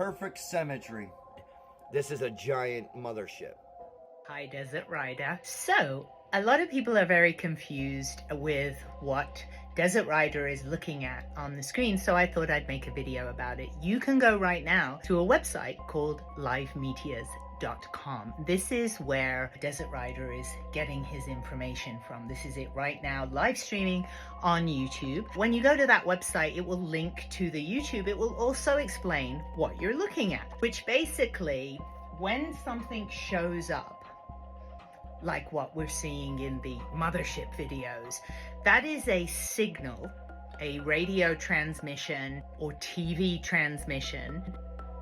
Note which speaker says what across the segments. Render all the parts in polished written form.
Speaker 1: perfect symmetry. This is a giant mothership.
Speaker 2: Hi, Desert Rider. So, a lot of people are very confused with what Desert Rider is looking at on the screen, so I thought I'd make a video about it. You can go right now to a website called livemeteors.com. This is where Desert Rider is getting his information from. This is it right now, live streaming on YouTube. When you go to that website, it will link to the YouTube. It will also explain what you're looking at, which basically, when something shows up, like what we're seeing in the Mothership videos, that is a signal, a radio transmission or TV transmission,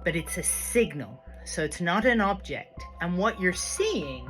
Speaker 2: but it's a signal, so it's not an object. And what you're seeing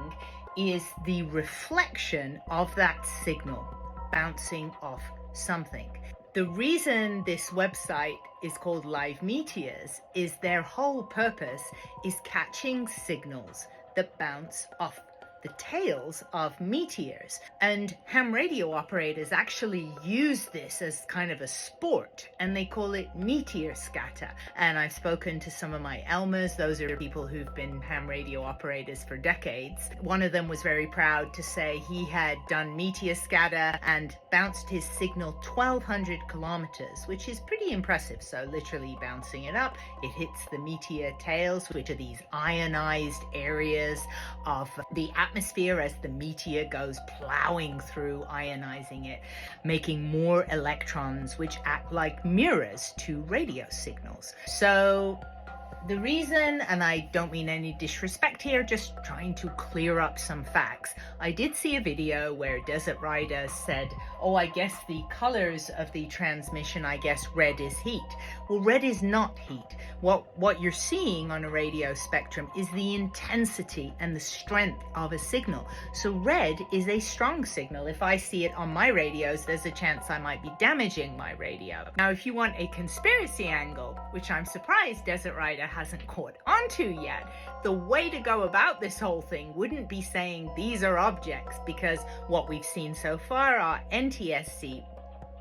Speaker 2: is the reflection of that signal bouncing off something. The reason this website is called Live Meteors is their whole purpose is catching signals that bounce off the tails of meteors. And ham radio operators actually use this as kind of a sport, and they call it meteor scatter. And I've spoken to some of my Elmers. Those are people who've been ham radio operators for decades. One of them was very proud to say he had done meteor scatter and bounced his signal 1,200 kilometers, which is pretty impressive. So literally bouncing it up, it hits the meteor tails, which are these ionized areas of the atmosphere as the meteor goes plowing through, ionizing it, making more electrons which act like mirrors to radio signals. So the reason, and I don't mean any disrespect here, just trying to clear up some facts. I did see a video where Desert Rider said, oh, I guess the colors of the transmission, I guess red is heat. Well, red is not heat. What you're seeing on a radio spectrum is the intensity and the strength of a signal. So red is a strong signal. If I see it on my radios, there's a chance I might be damaging my radio. Now, if you want a conspiracy angle, which I'm surprised Desert Rider hasn't caught onto yet, the way to go about this whole thing wouldn't be saying these are objects, because what we've seen so far are NTSC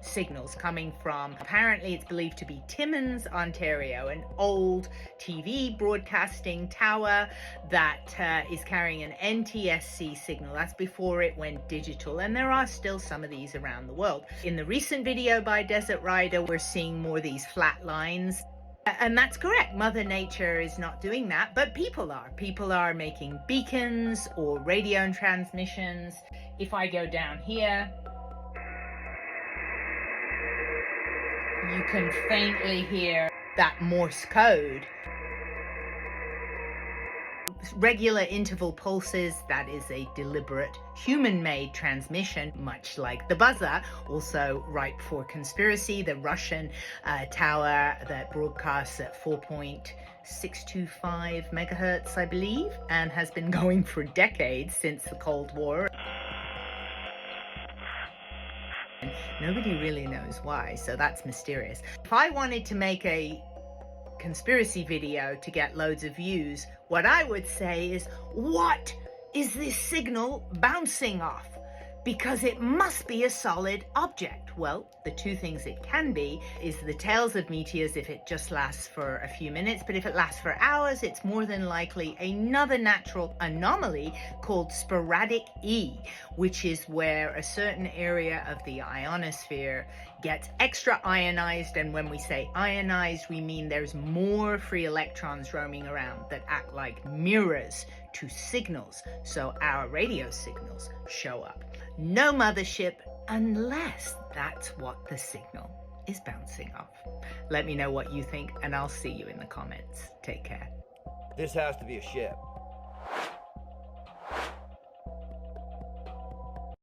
Speaker 2: signals coming from, apparently it's believed to be Timmins, Ontario, an old TV broadcasting tower that is carrying an NTSC signal. That's before it went digital, and there are still some of these around the world. In the recent video by Desert Rider, we're seeing more of these flat lines. And that's correct. Mother Nature is not doing that, but people are. People are making beacons or radio transmissions. If I go down here, you can faintly hear that Morse code. Regular interval pulses, that is a deliberate human-made transmission, much like the buzzer, also ripe for conspiracy. The Russian tower that broadcasts at 4.625 megahertz, I believe, and has been going for decades since the Cold War. Nobody really knows why, so that's mysterious. If I wanted to make a conspiracy video to get loads of views, what I would say is, what is this signal bouncing off? Because it must be a solid object. Well, the two things it can be is the tails of meteors if it just lasts for a few minutes, but if it lasts for hours, it's more than likely another natural anomaly called sporadic E, which is where a certain area of the ionosphere gets extra ionized, and when we say ionized, we mean there's more free electrons roaming around that act like mirrors to signals, so our radio signals show up. No mothership unless that's what the signal is bouncing off. Let me know what you think, and I'll see you in the comments. Take care.
Speaker 1: This has to be a ship.